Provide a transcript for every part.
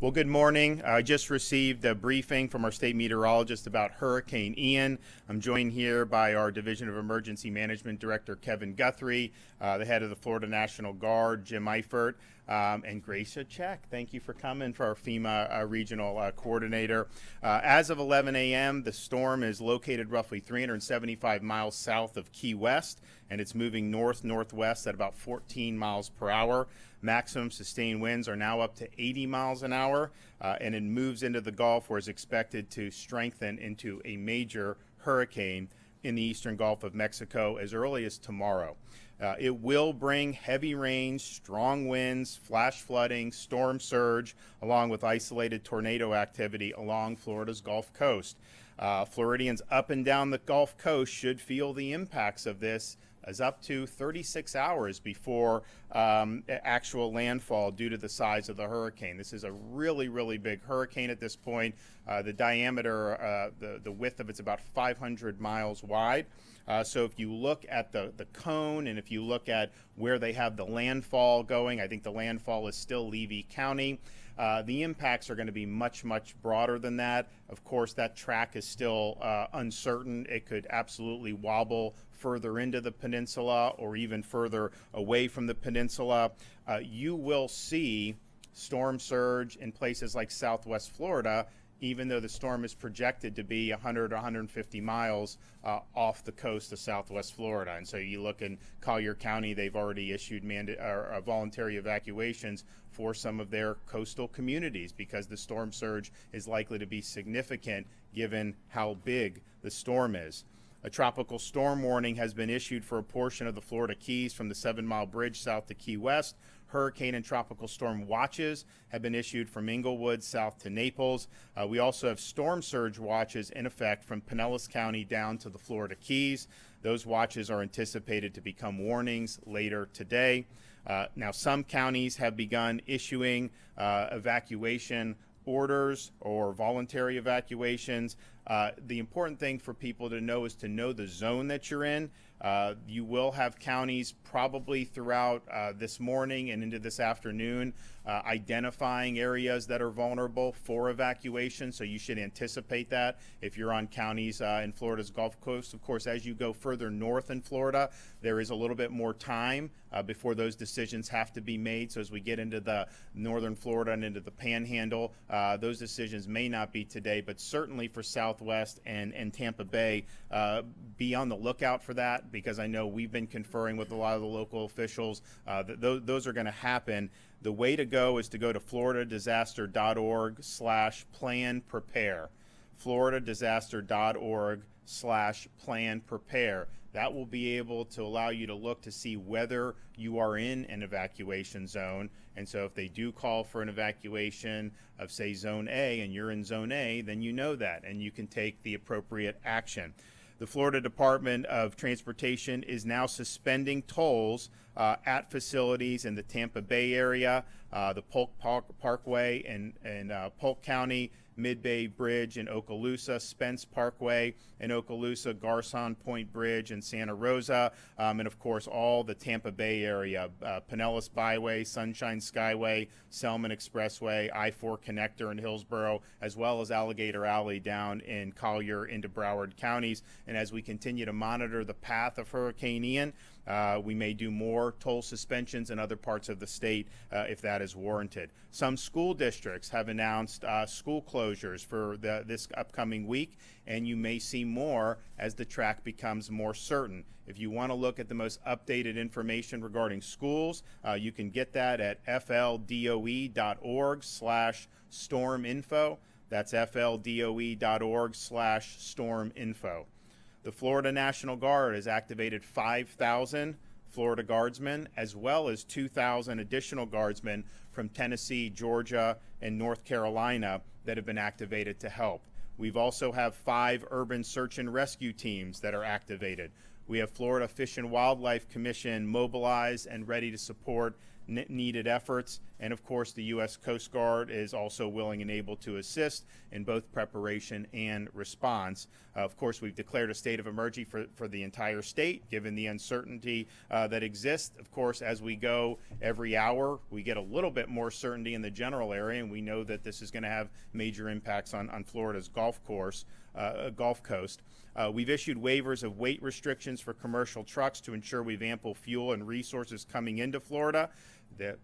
Well, good morning. I just received a briefing from our state meteorologist about Hurricane Ian. I'm joined here by our Division of Emergency Management Director, Kevin Guthrie, the head of the Florida National Guard, Jim Eifert, and Gracia Check. Thank you for coming, for our FEMA regional coordinator. As of 11 a.m., the storm is located roughly 375 miles south of Key West, and it's moving north-northwest at about 14 miles per hour. Maximum sustained winds are now up to 80 miles an hour, and it moves into the Gulf, where it's expected to strengthen into a major hurricane in the eastern Gulf of Mexico as early as tomorrow. It will bring heavy rains, strong winds, flash flooding, storm surge, along with isolated tornado activity along Florida's Gulf Coast. Floridians up and down the Gulf Coast should feel the impacts of this as up to 36 hours before actual landfall due to the size of the hurricane. This is a really, really big hurricane at this point. The diameter, the width of it's about 500 miles wide. So if you look at the cone, and if you look at where they have the landfall going, I think the landfall is still Levy County. The impacts are going to be much, much broader than that. Of course, that track is still uncertain. It could absolutely wobble further into the peninsula or even further away from the peninsula. You will see storm surge in places like Southwest Florida, even though the storm is projected to be 100 or 150 miles off the coast of Southwest Florida. And so you look in Collier County, they've already issued voluntary evacuations for some of their coastal communities because the storm surge is likely to be significant given how big the storm is. A tropical storm warning has been issued for a portion of the Florida Keys from the 7-mile bridge south to Key West. Hurricane and tropical storm watches have been issued from Inglewood south to Naples. We also have storm surge watches in effect from Pinellas County down to the Florida Keys. Those watches are anticipated to become warnings later today. Now, some counties have begun issuing evacuation orders or voluntary evacuations. The important thing for people to know is to know the zone that you're in. You will have counties probably throughout this morning and into this afternoon identifying areas that are vulnerable for evacuation, so you should anticipate that if you're on counties in Florida's Gulf Coast. Of course, as you go further north in Florida, there is a little bit more time before those decisions have to be made. So as we get into the northern Florida and into the Panhandle, those decisions may not be today, but certainly for Southwest and Tampa Bay, be on the lookout for that, because I know we've been conferring with a lot of the local officials. Those are going to happen. The way to go is to go to floridadisaster.org/plan-prepare. floridadisaster.org/plan-prepare. That will be able to allow you to look to see whether you are in an evacuation zone. And so if they do call for an evacuation of, say, Zone A, and you're in Zone A, then you know that, and you can take the appropriate action. The Florida Department of Transportation is now suspending tolls at facilities in the Tampa Bay area, the Polk Parkway in Polk County, Mid-Bay Bridge in Okaloosa, Spence Parkway in Okaloosa, Garcon Point Bridge in Santa Rosa, and of course all the Tampa Bay area, Pinellas Byway, Sunshine Skyway, Selman Expressway, I-4 Connector in Hillsborough, as well as Alligator Alley down in Collier into Broward counties. And as we continue to monitor the path of Hurricane Ian, we may do more toll suspensions in other parts of the state if that is warranted. Some school districts have announced school closures for this upcoming week, and you may see more as the track becomes more certain. If you want to look at the most updated information regarding schools, you can get that at fldoe.org/storminfo. That's fldoe.org/storminfo. The Florida National Guard has activated 5,000 Florida Guardsmen, as well as 2,000 additional Guardsmen from Tennessee, Georgia, and North Carolina that have been activated to help. We've also have 5 urban search and rescue teams that are activated. We have Florida Fish and Wildlife Commission mobilized and ready to support needed efforts. And of course, the U.S. Coast Guard is also willing and able to assist in both preparation and response. Of course, we've declared a state of emergency for the entire state, given the uncertainty that exists. Of course, as we go every hour, we get a little bit more certainty in the general area, and we know that this is going to have major impacts on Florida's Gulf Coast. We've issued waivers of weight restrictions for commercial trucks to ensure we have ample fuel and resources coming into Florida.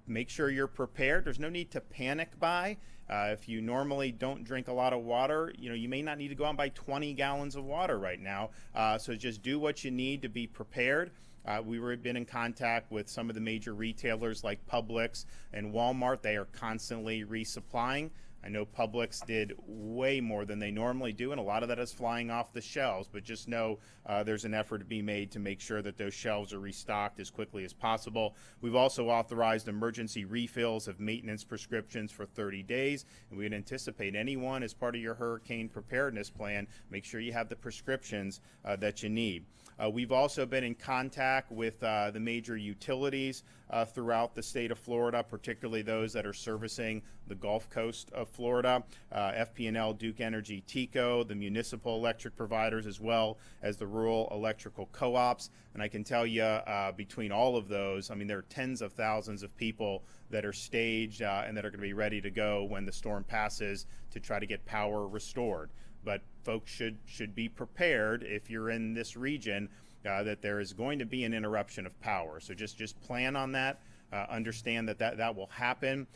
Make sure you're prepared. There's no need to panic buy. If you normally don't drink a lot of water, you may not need to go out and buy 20 gallons of water right now. So just do what you need to be prepared. We've been in contact with some of the major retailers like Publix and Walmart. They are constantly resupplying. I know Publix did way more than they normally do, and a lot of that is flying off the shelves, but just know there's an effort to be made to make sure that those shelves are restocked as quickly as possible. We've also authorized emergency refills of maintenance prescriptions for 30 days, and we'd anticipate anyone as part of your hurricane preparedness plan, make sure you have the prescriptions that you need. We've also been in contact with the major utilities throughout the state of Florida, particularly those that are servicing the Gulf Coast of Florida, FP&L, Duke Energy, TECO, the municipal electric providers, as well as the rural electrical co-ops. And I can tell you between all of those, there are tens of thousands of people that are staged and that are going to be ready to go when the storm passes to try to get power restored. But folks should be prepared if you're in this region that there is going to be an interruption of power. So just plan on that. Understand that will happen.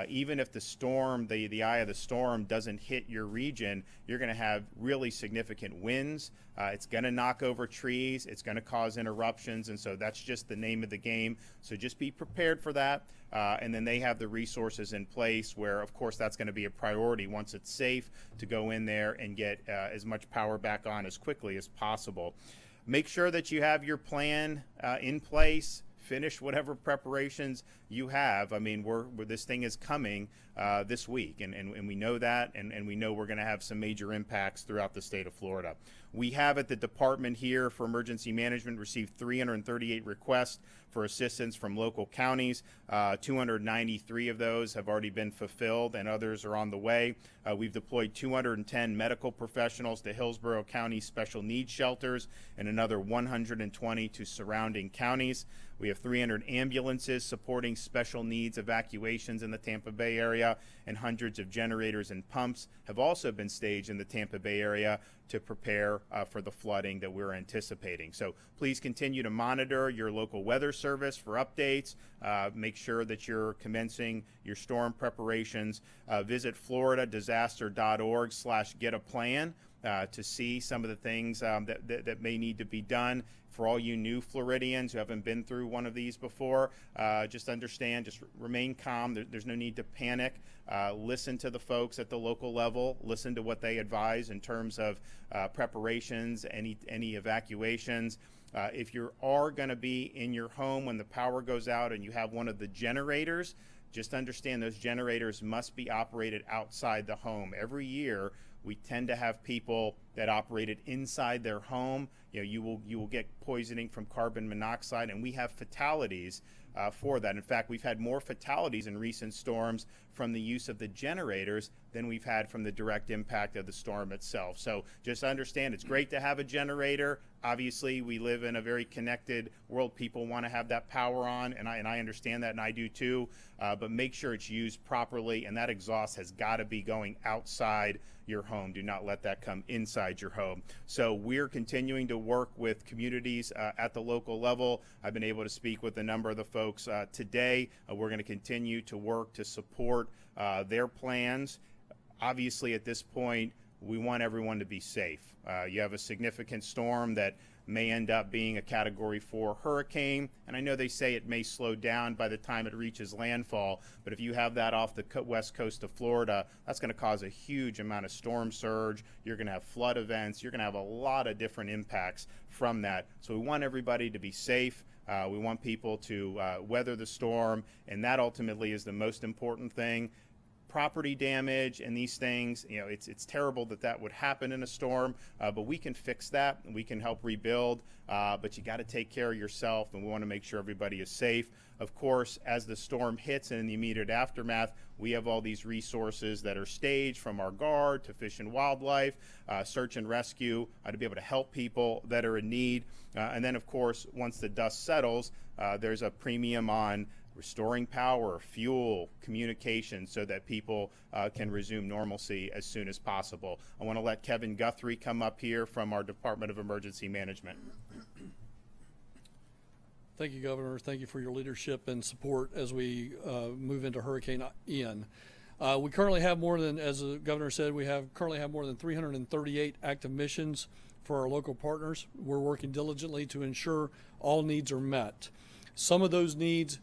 Even if the storm, the eye of the storm doesn't hit your region, you're going to have really significant winds. It's going to knock over trees. It's going to cause interruptions. And so that's just the name of the game. So just be prepared for that. And then they have the resources in place where, of course, that's going to be a priority once it's safe to go in there and get as much power back on as quickly as possible. Make sure that you have your plan in place. Finish whatever preparations you have. This thing is coming this week, and we know that, and we know we're going to have some major impacts throughout the state of Florida. We have at the department here for emergency management received 338 requests for assistance from local counties. 293 of those have already been fulfilled, and others are on the way. We've deployed 210 medical professionals to Hillsborough County special needs shelters and another 120 to surrounding counties. We have 300 ambulances supporting special needs evacuations in the Tampa Bay area, and hundreds of generators and pumps have also been staged in the Tampa Bay area to prepare for the flooding that we're anticipating. So please continue to monitor your local weather service for updates. Make sure that you're commencing your storm preparations. Visit floridadisaster.org/get-a-plan to see some of the things that may need to be done. For all you new Floridians who haven't been through one of these before, just understand, just remain calm. There's no need to panic. Listen to the folks at the local level. Listen to what they advise in terms of preparations, any evacuations. If you are going to be in your home when the power goes out and you have one of the generators, just understand those generators must be operated outside the home. Every year, we tend to have people that operated inside their home. You will get poisoning from carbon monoxide, and we have fatalities for that. In fact, we've had more fatalities in recent storms from the use of the generators than we've had from the direct impact of the storm itself. So just understand, it's great to have a generator. Obviously, we live in a very connected world. People want to have that power on, and I understand that, and I do too. But make sure it's used properly, and that exhaust has got to be going outside your home. Do not let that come inside your home. So we're continuing to work with communities at the local level. I've been able to speak with a number of the folks today. We're going to continue to work to support their plans. Obviously, at this point, we want everyone to be safe. You have a significant storm that may end up being a Category 4 hurricane, and I know they say it may slow down by the time it reaches landfall, but if you have that off the west coast of Florida, that's going to cause a huge amount of storm surge. You're going to have flood events. You're going to have a lot of different impacts from that. So we want everybody to be safe. We want people to weather the storm, and that ultimately is the most important thing. property damage and these things, it's terrible that would happen in a storm, but we can fix that and we can help rebuild. But you got to take care of yourself, and we want to make sure everybody is safe. Of course, as the storm hits and in the immediate aftermath, we have all these resources that are staged, from our Guard to Fish and Wildlife, search and rescue, to be able to help people that are in need. And then, of course, once the dust settles, there's a premium on restoring power, fuel, communication, so that people can resume normalcy as soon as possible. I want to let Kevin Guthrie come up here from our Department of Emergency Management. Thank you, Governor. Thank you for your leadership and support as we move into Hurricane Ian. We currently have more than, as the Governor said, currently have more than 338 active missions for our local partners. We're working diligently to ensure all needs are met. Some of those needs,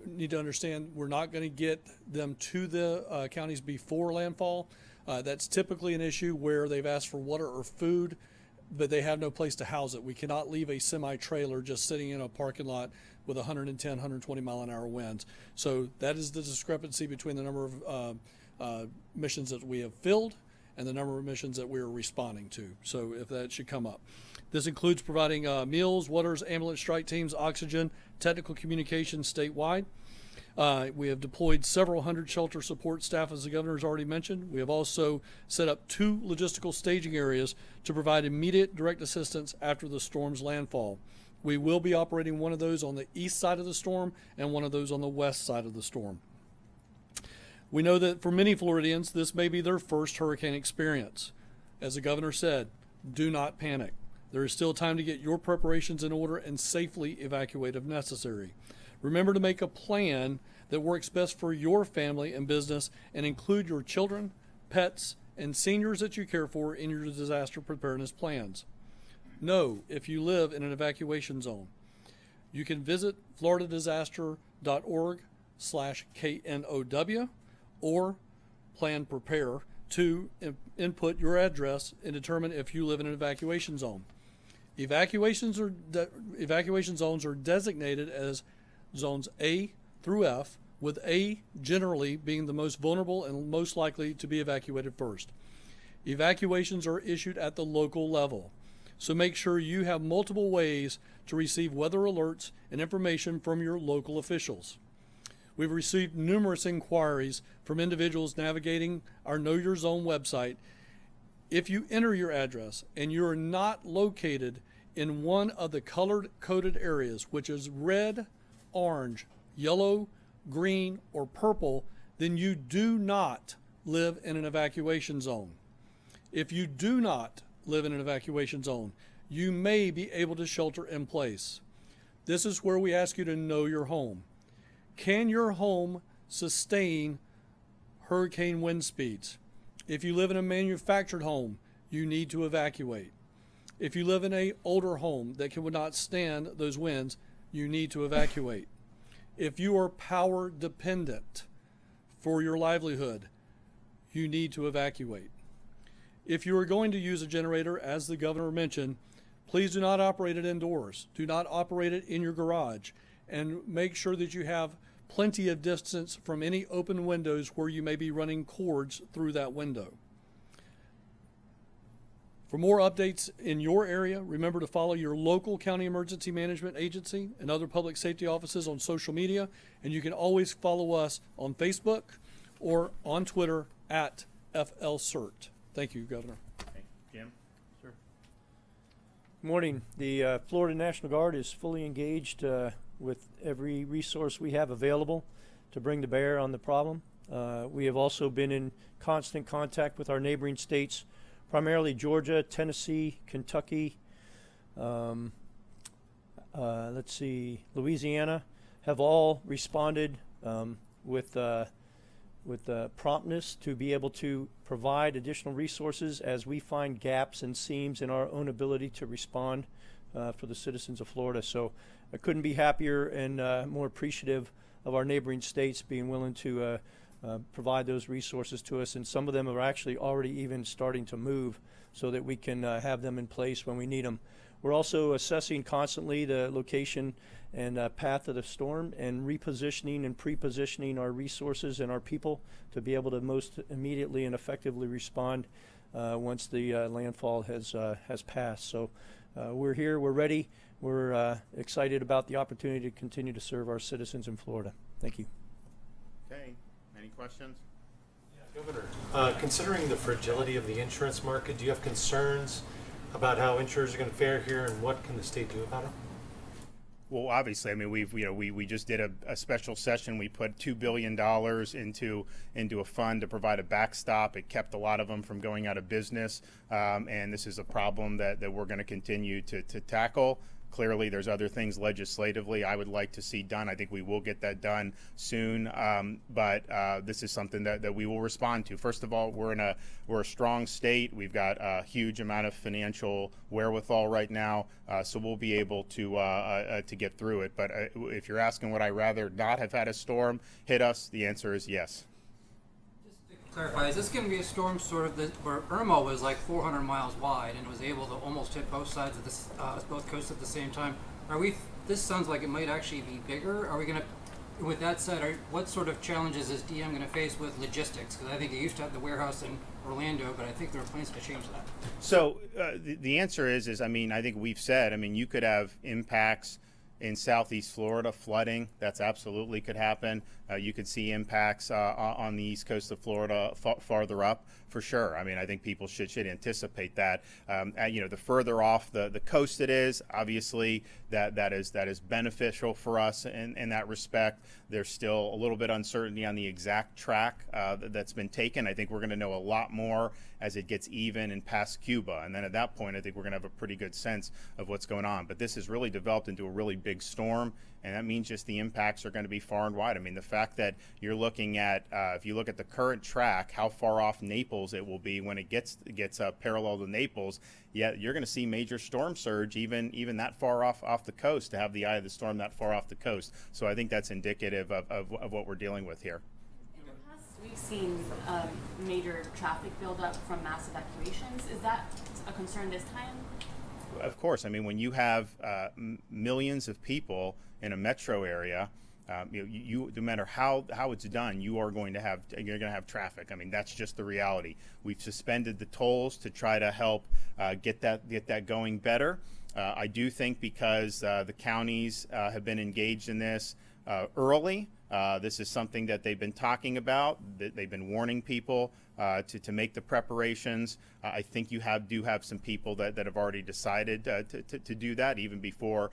need to understand, we're not going to get them to the counties before landfall. That's typically an issue where they've asked for water or food, but they have no place to house it. We cannot leave a semi-trailer just sitting in a parking lot with 110, 120 mile an hour winds. So that is the discrepancy between the number of missions that we have filled and the number of missions that we are responding to. So if that should come up. This includes providing meals, waters, ambulance strike teams, oxygen, technical communications statewide. We have deployed several hundred shelter support staff, as the Governor has already mentioned. We have also set up 2 logistical staging areas to provide immediate direct assistance after the storm's landfall. We will be operating one of those on the east side of the storm and one of those on the west side of the storm. We know that for many Floridians, this may be their first hurricane experience. As the Governor said, do not panic. There is still time to get your preparations in order and safely evacuate if necessary. Remember to make a plan that works best for your family and business, and include your children, pets, and seniors that you care for in your disaster preparedness plans. Know if you live in an evacuation zone. You can visit floridadisaster.org/KNOW or Plan Prepare to input your address and determine if you live in an evacuation zone. Evacuation zones are designated as zones A through F, with A generally being the most vulnerable and most likely to be evacuated first. Evacuations are issued at the local level, so make sure you have multiple ways to receive weather alerts and information from your local officials. We've received numerous inquiries from individuals navigating our Know Your Zone website. If you enter your address and you are not located in one of the colored coded areas, which is red, orange, yellow, green, or purple, then you do not live in an evacuation zone. If you do not live in an evacuation zone, you may be able to shelter in place. This is where we ask you to know your home. Can your home sustain hurricane wind speeds? If you live in a manufactured home, you need to evacuate. If you live in an older home that would not stand those winds, you need to evacuate. If you are power dependent for your livelihood, you need to evacuate. If you are going to use a generator, as the Governor mentioned, please do not operate it indoors. Do not operate it in your garage, and make sure that you have plenty of distance from any open windows where you may be running cords through that window. For more updates in your area, remember to follow your local county emergency management agency and other public safety offices on social media, and you can always follow us on Facebook or on Twitter at FLCERT. Thank you, Governor. Thank you. Jim? Sir. Good morning. The Florida National Guard is fully engaged with every resource we have available to bring to bear on the problem. We have also been in constant contact with our neighboring states, primarily Georgia, Tennessee, Kentucky, Louisiana, have all responded with promptness to be able to provide additional resources as we find gaps and seams in our own ability to respond for the citizens of Florida. So I couldn't be happier and more appreciative of our neighboring states being willing to provide those resources to us, and some of them are actually already even starting to move so that we can have them in place when we need them. We're also assessing constantly the location and path of the storm and repositioning and pre-positioning our resources and our people to be able to most immediately and effectively respond once the landfall has passed. So we're here, we're ready, we're excited about the opportunity to continue to serve our citizens in Florida. Thank you. Okay, any questions? Governor, considering the fragility of the insurance market, do you have concerns about how insurers are going to fare here, and what can the state do about it? Well, obviously, I mean, we just did a special session. We put $2 billion into a fund to provide a backstop. It kept a lot of them from going out of business, and this is a problem that we're going to continue to tackle. Clearly, there's other things legislatively I would like to see done. I think we will get that done soon, but this is something that we will respond to. First of all, we're a strong state. We've got a huge amount of financial wherewithal right now, so we'll be able to get through it. But if you're asking would I rather not have had a storm hit us, the answer is yes. Clarify, is this going to be a storm sort of where Irma was like 400 miles wide and was able to almost hit both sides of this, both coasts at the same time? This sounds like it might actually be bigger. Are we going to, with that said, what sort of challenges is DM going to face with logistics? Because I think they used to have the warehouse in Orlando, but I think there are plans to change that. So the answer is I mean, I think we've said, I mean, you could have impacts in Southeast Florida, flooding, that's absolutely could happen. You could see impacts on the east coast of Florida farther up, for sure. I mean, I think people should anticipate that. The further off the coast it is, obviously that is beneficial for us in that respect. There's still a little bit uncertainty on the exact track that's been taken. I think we're going to know a lot more as it gets even and past Cuba, and then at that point, I think we're going to have a pretty good sense of what's going on. But this has really developed into a really big storm, and that means just the impacts are going to be far and wide. I mean, the fact that you're looking at, if you look at the current track, how far off Naples it will be when it gets parallel to Naples, yet you're going to see major storm surge even that far off the coast, to have the eye of the storm that far off the coast. So I think that's indicative of what we're dealing with here. In the past, we've seen major traffic buildup from mass evacuations. Is that a concern this time? Of course. I mean, when you have millions of people in a metro area, you no matter how it's done, you're going to have traffic. I mean, that's just the reality. We've suspended the tolls to try to help get that going better. I do think because the counties have been engaged in this early. This is something that they've been talking about. They've been warning people to make the preparations. I think you do have some people that have already decided to do that even before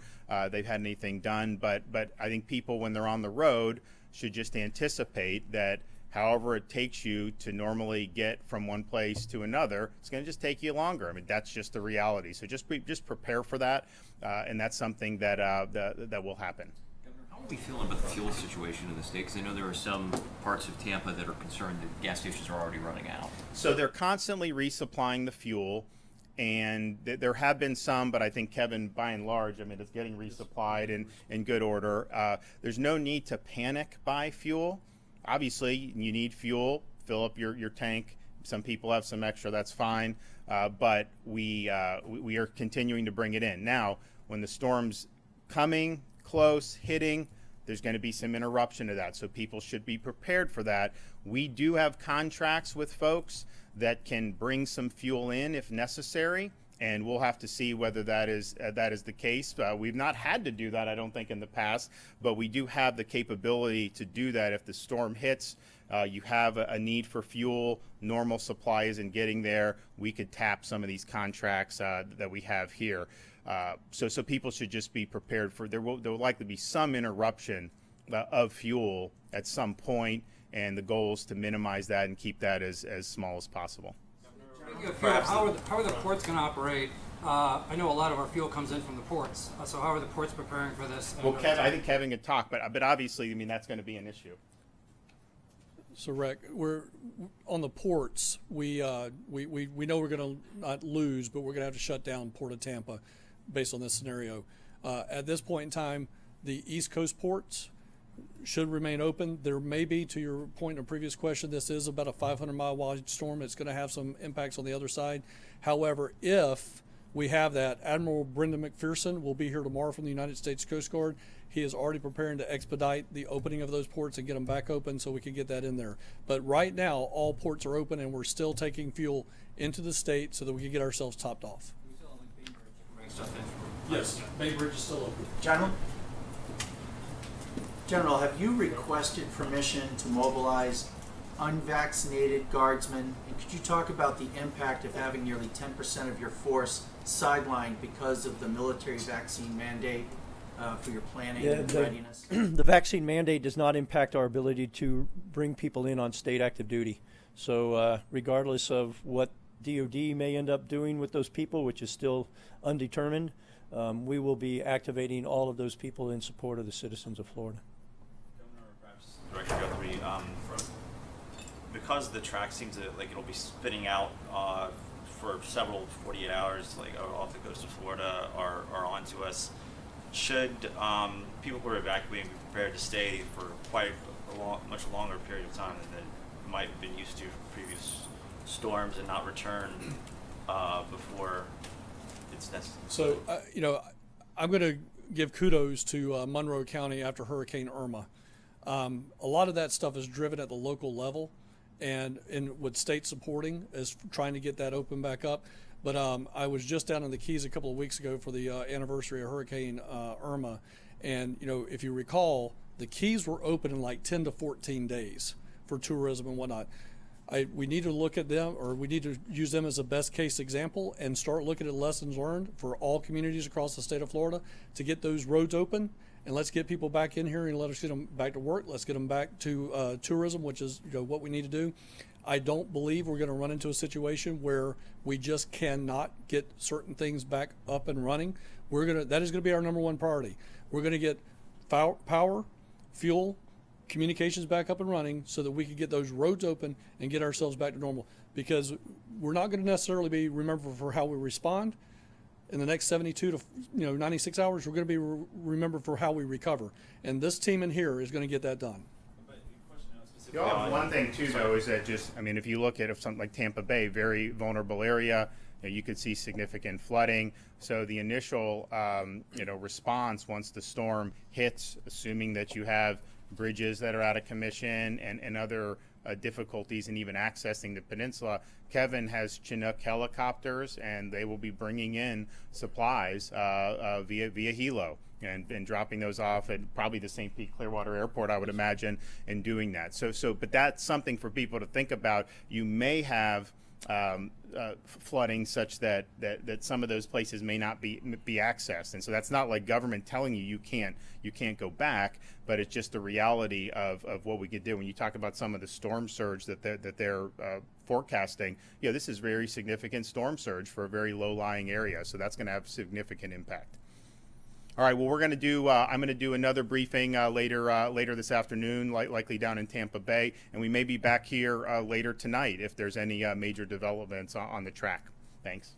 they've had anything done. But I think people, when they're on the road, should just anticipate that however it takes you to normally get from one place to another, it's going to just take you longer. I mean, that's just the reality. So just prepare for that, and that's something that will happen. How are we feeling about the fuel situation in the state? Because I know there are some parts of Tampa that are concerned that gas stations are already running out. So they're constantly resupplying the fuel, and there have been some, but I think, Kevin, by and large, I mean, it's getting resupplied in good order. There's no need to panic buy fuel. Obviously, you need fuel. Fill up your tank. Some people have some extra. That's fine. But we are continuing to bring it in. Now, when the storm's coming, close, hitting, there's going to be some interruption to that. So people should be prepared for that. We do have contracts with folks that can bring some fuel in if necessary, and we'll have to see whether that is the case. We've not had to do that, I don't think, in the past, but we do have the capability to do that if the storm hits. You have a need for fuel, normal supply isn't getting there, we could tap some of these contracts that we have here. So people should just be prepared for there will likely be some interruption of fuel at some point, and the goal is to minimize that and keep that as small as possible. How are the ports going to operate? I know a lot of our fuel comes in from the ports, so how are the ports preparing for this? Well, I think Kevin can talk, but obviously, I mean, that's going to be an issue. So, Rick, we're on the ports. We know we're going to not lose, but we're going to have to shut down Port of Tampa, based on this scenario. At this point in time, the East Coast ports should remain open. There may be, to your point in a previous question, this is about a 500-mile wide storm. It's going to have some impacts on the other side. However, if we have that, Admiral Brendan McPherson will be here tomorrow from the United States Coast Guard. He is already preparing to expedite the opening of those ports and get them back open so we can get that in there. But right now, all ports are open, and we're still taking fuel into the state so that we can get ourselves topped off. We still have like Bay Bridge, you can bring stuff in from. Yes, Bay Bridge is still open. General, have you requested permission to mobilize unvaccinated guardsmen? And could you talk about the impact of having nearly 10% of your force sidelined because of the military vaccine mandate for your planning and readiness? The vaccine mandate does not impact our ability to bring people in on state active duty. So regardless of what DOD may end up doing with those people, which is still undetermined, we will be activating all of those people in support of the citizens of Florida. Governor, perhaps Director Guthrie, because the track seems to, like, it'll be spinning out for several 48 hours, like off the coast of Florida, are onto us. Should people who are evacuating be prepared to stay for quite a much longer period of time than they might have been used to from previous storms and not return before it's necessary? So, I'm going to give kudos to Monroe County after Hurricane Irma. A lot of that stuff is driven at the local level, and with state supporting is trying to get that open back up. But I was just down in the Keys a couple of weeks ago for the anniversary of Hurricane Irma, and if you recall, the Keys were open in like 10 to 14 days for tourism and whatnot. We need to look at them, or we need to use them as a best case example and start looking at lessons learned for all communities across the state of Florida to get those roads open. And let's get people back in here and let us get them back to work. Let's get them back to tourism, which is what we need to do. I don't believe we're going to run into a situation where we just cannot get certain things back up and running. That is going to be our number one priority. We're going to get power, fuel, communications back up and running so that we can get those roads open and get ourselves back to normal. Because we're not going to necessarily be remembered for how we respond. In the next 72 to 96 hours, we're going to be remembered for how we recover. And this team in here is going to get that done. One thing too, though, is that if you look at something like Tampa Bay, very vulnerable area, you could see significant flooding. So the initial, response once the storm hits, assuming that you have bridges that are out of commission and other difficulties in even accessing the peninsula, Kevin has Chinook helicopters, and they will be bringing in supplies via helo. And dropping those off at probably the St. Pete Clearwater Airport, I would imagine, and doing that. But that's something for people to think about. You may have flooding such that some of those places may not be accessed, and so that's not like government telling you can't go back, but it's just the reality of what we could do. When you talk about some of the storm surge that they're forecasting, this is very significant storm surge for a very low-lying area, so that's going to have significant impact. All right. Well, we're going to do. I'm going to do another briefing later this afternoon, likely down in Tampa Bay, and we may be back here later tonight if there's any major developments on the track. Thanks.